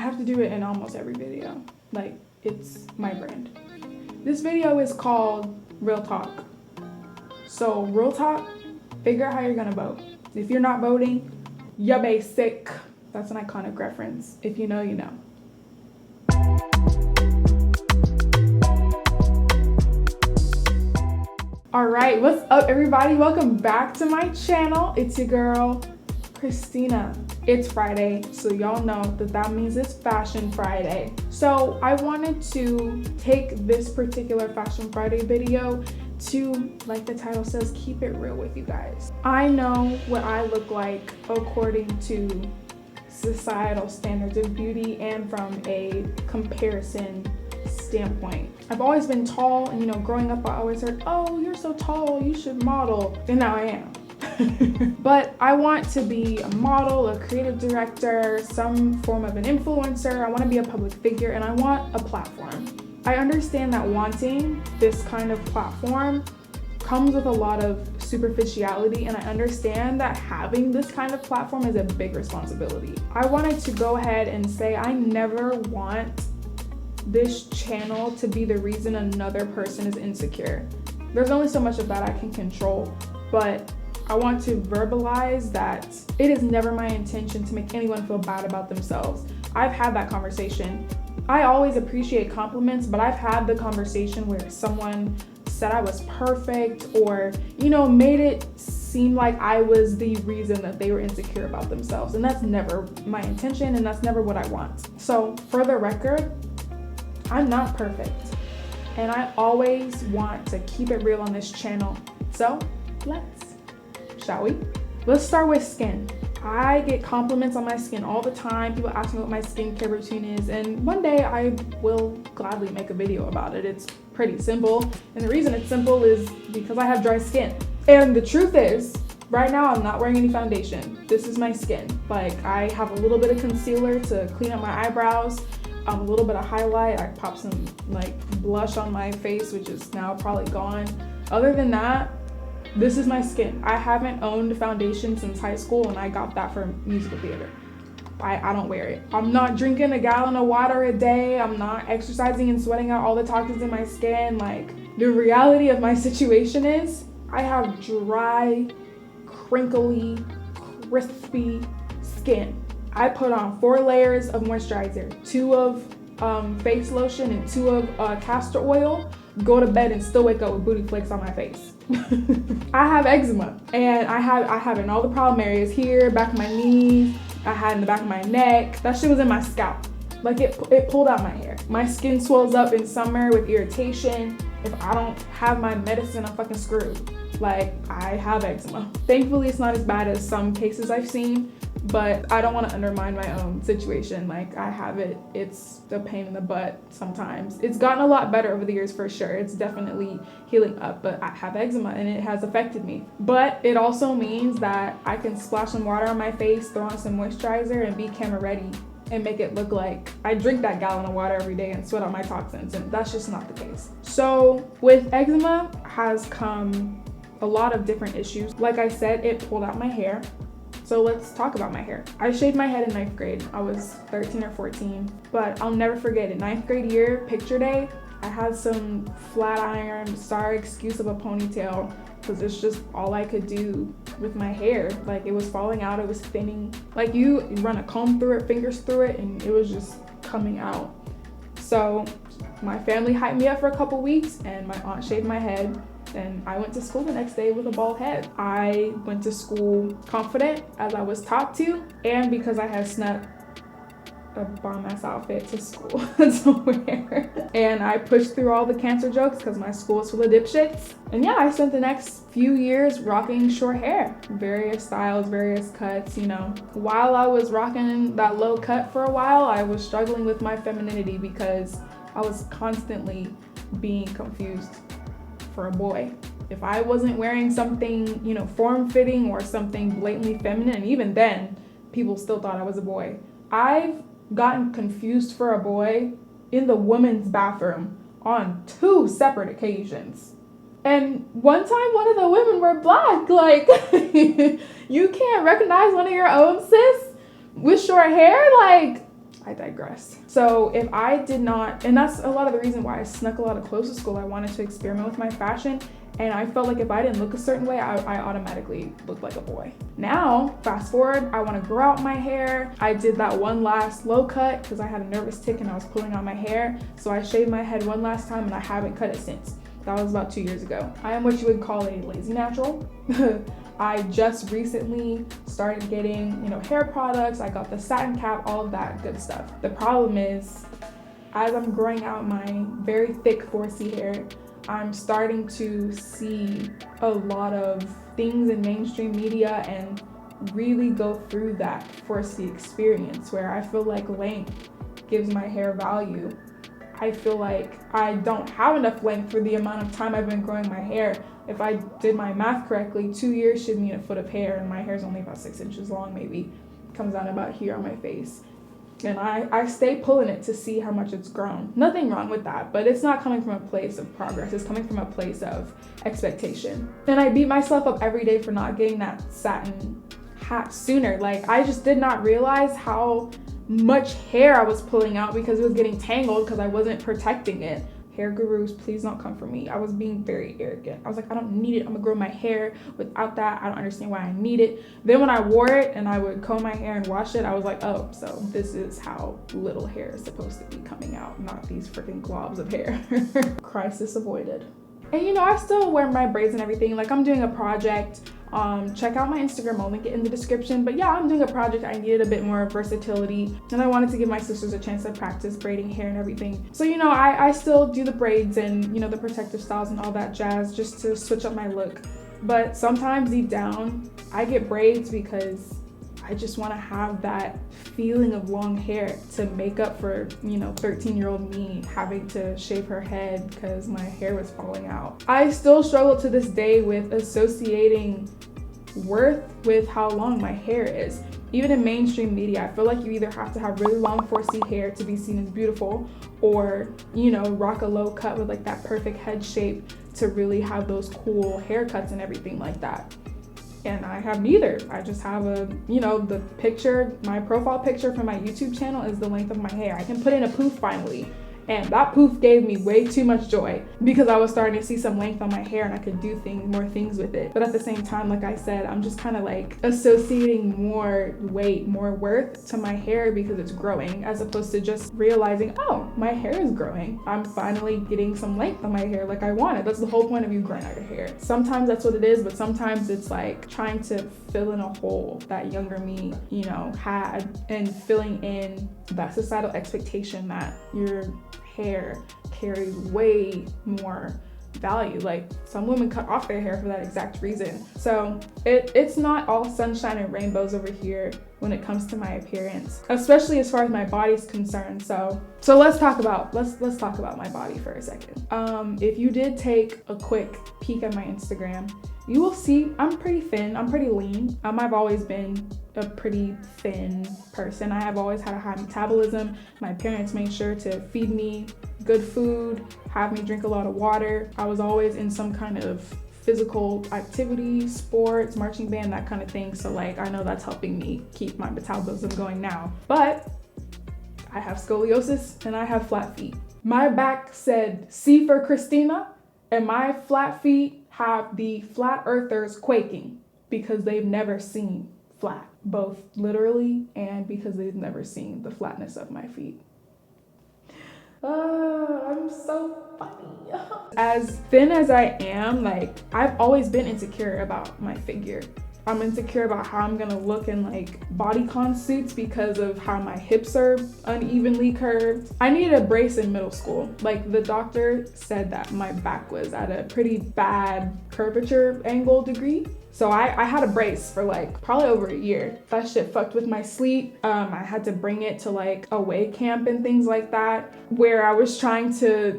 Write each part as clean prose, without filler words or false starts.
have to do it in almost every video. Like, it's my brand. This video is called Real Talk. So, real talk, figure out how you're gonna vote. If you're not voting, you're basic. That's an iconic reference. If you know, you know. All right, what's up, everybody? Welcome back to my channel. It's your girl, Christina. It's Friday, so y'all know that means it's Fashion Friday. So I wanted to take this particular Fashion Friday video to, like the title says, keep it real with you guys. I know what I look like according to societal standards of beauty and from a comparison standpoint. I've always been tall, and growing up I always heard, oh, you're so tall, you should model, and now I am. But I want to be a model, a creative director, some form of an influencer. I want to be a public figure, and I want a platform. I understand that wanting this kind of platform comes with a lot of superficiality, and I understand that having this kind of platform is a big responsibility. I wanted to go ahead and say I never want this channel to be the reason another person is insecure. There's only so much of that I can control, but I want to verbalize that it is never my intention to make anyone feel bad about themselves. I've had that conversation. I always appreciate compliments, but I've had the conversation where someone said I was perfect or, made it seem like I was the reason that they were insecure about themselves. And that's never my intention, and that's never what I want. So for the record, I'm not perfect. And I always want to keep it real on this channel. So shall we? Let's start with skin. I get compliments on my skin all the time. People ask me what my skincare routine is, and one day I will gladly make a video about it. It's pretty simple, and the reason it's simple is because I have dry skin. And the truth is, right now I'm not wearing any foundation. This is my skin. Like, I have a little bit of concealer to clean up my eyebrows, a little bit of highlight. I pop some blush on my face, which is now probably gone. Other than that, this is my skin. I haven't owned foundation since high school, and I got that for musical theater. I don't wear it. I'm not drinking a gallon of water a day. I'm not exercising and sweating out all the toxins in my skin. Like, the reality of my situation is I have dry, crinkly, crispy skin. I put on 4 layers of moisturizer, 2 of face lotion and 2 of castor oil, go to bed and still wake up with booty flakes on my face. I have eczema, and I have in all the problem areas here, back of my knees. I had in the back of my neck. That shit was in my scalp. Like, it pulled out my hair. My skin swells up in summer with irritation. If I don't have my medicine, I'm fucking screwed. Like, I have eczema. Thankfully, it's not as bad as some cases I've seen, but I don't want to undermine my own situation. Like, I have it. It's a pain in the butt sometimes. It's gotten a lot better over the years for sure. It's definitely healing up, but I have eczema and it has affected me. But it also means that I can splash some water on my face, throw on some moisturizer, and be camera ready and make it look like I drink that gallon of water every day and sweat out my toxins, and that's just not the case. So with eczema has come a lot of different issues. Like I said, it pulled out my hair. So let's talk about my hair. I shaved my head in 9th grade. I was 13 or 14, but I'll never forget it. 9th grade year, picture day, I had some flat iron, sorry excuse of a ponytail, because it's just all I could do with my hair. Like, it was falling out, it was thinning. Like, you run a comb through it, fingers through it, and it was just coming out. So my family hyped me up for a couple weeks, and my aunt shaved my head. And I went to school the next day with a bald head. I went to school confident, as I was taught to, and because I had snuck a bomb-ass outfit to school to wear. And I pushed through all the cancer jokes because my school is full of dipshits. And yeah, I spent the next few years rocking short hair. Various styles, various cuts, While I was rocking that low cut for a while, I was struggling with my femininity because I was constantly being confused for a boy. If I wasn't wearing something, form-fitting or something blatantly feminine, and even then, people still thought I was a boy. I've gotten confused for a boy in the women's bathroom on 2 separate occasions. And one time, one of the women were black. Like, you can't recognize one of your own sis with short hair? Like, I digress. So if I did not, and that's a lot of the reason why I snuck a lot of clothes to school. I wanted to experiment with my fashion, and I felt like if I didn't look a certain way, I automatically looked like a boy. Now, fast forward, I want to grow out my hair. I did that one last low cut because I had a nervous tick and I was pulling out my hair. So I shaved my head one last time and I haven't cut it since. That was about 2 years ago. I am what you would call a lazy natural. I just recently started getting, hair products. I got the satin cap, all of that good stuff. The problem is, as I'm growing out my very thick 4C hair, I'm starting to see a lot of things in mainstream media and really go through that 4C experience where I feel like length gives my hair value. I feel like I don't have enough length for the amount of time I've been growing my hair. If I did my math correctly, 2 years should mean a foot of hair, and my hair is only about 6 inches long, maybe. Comes out about here on my face. And I stay pulling it to see how much it's grown. Nothing wrong with that, but it's not coming from a place of progress. It's coming from a place of expectation. And I beat myself up every day for not getting that satin hat sooner. Like, I just did not realize how much hair I was pulling out because it was getting tangled because I wasn't protecting it. Hair gurus, please don't come for me. I was being very arrogant. I was like, I don't need it. I'm gonna grow my hair without that. I don't understand why I need it. Then when I wore it and I would comb my hair and wash it, I was like, oh, so this is how little hair is supposed to be coming out, not these freaking globs of hair. Crisis avoided. And I still wear my braids and everything. Like, I'm doing a project. Check out my Instagram, I'll link it in the description. But yeah, I'm doing a project. I needed a bit more versatility, and I wanted to give my sisters a chance to practice braiding hair and everything. So I still do the braids and the protective styles and all that jazz just to switch up my look. But sometimes deep down, I get braids because I just want to have that feeling of long hair to make up for 13-year-old me having to shave her head because my hair was falling out. I still struggle to this day with associating worth with how long my hair is. Even in mainstream media, I feel like you either have to have really long 4C hair to be seen as beautiful, or rock a low cut with like that perfect head shape to really have those cool haircuts and everything like that. And I have neither. I just have the picture, my profile picture for my YouTube channel is the length of my hair. I can put in a poof finally. And that poof gave me way too much joy because I was starting to see some length on my hair and I could do more things with it. But at the same time, like I said, I'm just kind of like associating more weight, more worth to my hair because it's growing, as opposed to just realizing, oh, my hair is growing. I'm finally getting some length on my hair like I wanted. That's the whole point of you growing out your hair. Sometimes that's what it is, but sometimes it's like trying to fill in a hole that younger me, had, and filling in that societal expectation that your hair carries way more value. Like, some women cut off their hair for that exact reason. So it's not all sunshine and rainbows over here when it comes to my appearance, especially as far as my body's concerned. So let's talk about my body for a second. If you did take a quick peek at my Instagram, you will see I'm pretty thin, I'm pretty lean. I've always been a pretty thin person. I have always had a high metabolism. My parents made sure to feed me good food, have me drink a lot of water. I was always in some kind of physical activity, sports, marching band, that kind of thing. So like, I know that's helping me keep my metabolism going now. But I have scoliosis and I have flat feet. My back said C for Christina, and my flat feet have the flat earthers quaking because they've never seen flat, both literally and because they've never seen the flatness of my feet. I'm so funny. As thin as I am, like, I've always been insecure about my figure. I'm insecure about how I'm gonna look in like bodycon suits because of how my hips are unevenly curved. I needed a brace in middle school. Like, the doctor said that my back was at a pretty bad curvature angle degree. So I had a brace for like probably over a year. That shit fucked with my sleep. I had to bring it to like away camp and things like that, where I was trying to,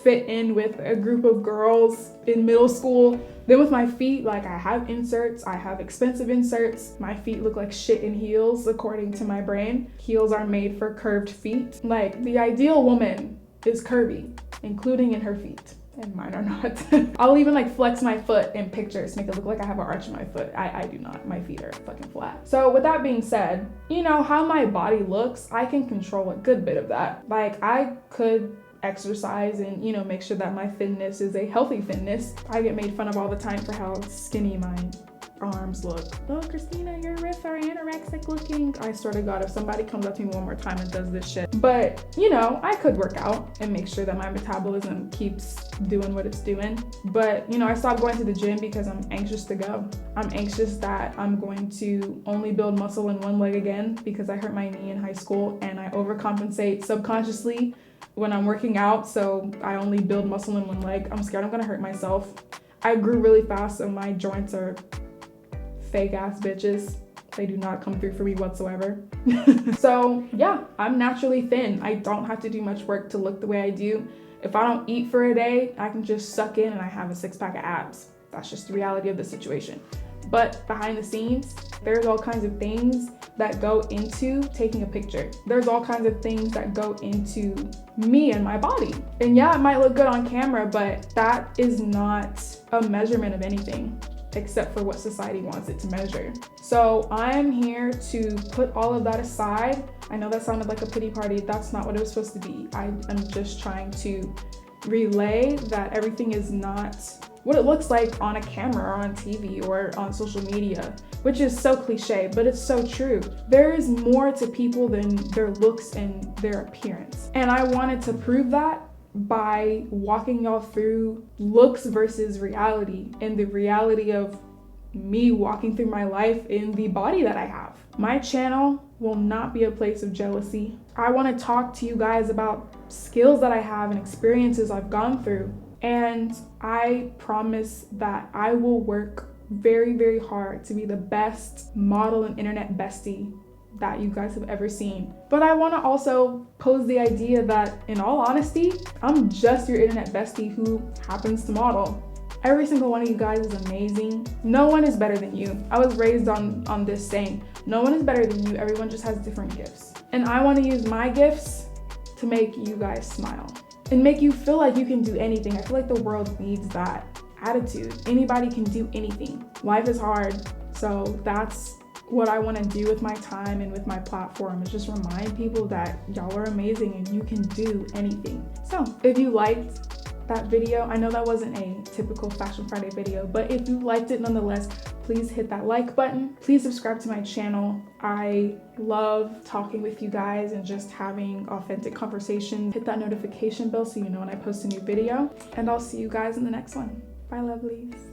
fit in with a group of girls in middle school. Then with my feet, like, I have inserts, I have expensive inserts. My feet look like shit in heels, according to my brain. Heels are made for curved feet. Like, the ideal woman is curvy, including in her feet. and mine are not. I'll even like flex my foot in pictures, make it look like I have an arch in my foot. I do not. My feet are fucking flat. So with that being said, you know, how my body looks, I can control a good bit of that. Like I could exercise and, you know, make sure that my fitness is a healthy fitness. I get made fun of all the time for how skinny my arms look. Oh, Christina, your wrists are anorexic looking. I swear to God, if somebody comes up to me one more time and does this shit. But, you know, I could work out and make sure that my metabolism keeps doing what it's doing. But, you know, I stopped going to the gym because I'm anxious to go. I'm anxious that I'm going to only build muscle in one leg again because I hurt my knee in high school and I overcompensate subconsciously when I'm working out. So I only build muscle in one leg. I'm scared I'm gonna hurt myself. I grew really fast and my joints are fake ass bitches. They do not come through for me whatsoever. So yeah, I'm naturally thin. I don't have to do much work to look the way I do. If I don't eat for a day, I can just suck in and I have a 6-pack of abs. That's just the reality of the situation. But behind the scenes, there's all kinds of things that go into taking a picture. There's all kinds of things that go into me and my body. And yeah, it might look good on camera, but that is not a measurement of anything except for what society wants it to measure. So I'm here to put all of that aside. I know that sounded like a pity party. That's not what it was supposed to be. I am just trying to relay that everything is not what it looks like on a camera or on TV or on social media, which is so cliche, but it's so true. There is more to people than their looks and their appearance. And I wanted to prove that by walking y'all through looks versus reality and the reality of me walking through my life in the body that I have. My channel will not be a place of jealousy. I want to talk to you guys about skills that I have and experiences I've gone through. And I promise that I will work very, very hard to be the best model and internet bestie that you guys have ever seen. But I want to also pose the idea that, in all honesty, I'm just your internet bestie who happens to model. Every single one of you guys is amazing. No one is better than you. I was raised on this saying, no one is better than you. Everyone just has different gifts. And I want to use my gifts to make you guys smile and make you feel like you can do anything. I feel like the world needs that attitude. Anybody can do anything. Life is hard. So that's what I want to do with my time and with my platform, is just remind people that y'all are amazing and you can do anything. So if you liked that video, I know that wasn't a typical Fashion Friday video, but if you liked it nonetheless, please hit that like button. Please subscribe to my channel. I love talking with you guys and just having authentic conversations. Hit that notification bell so you know when I post a new video, and I'll see you guys in the next one. Bye, lovelies.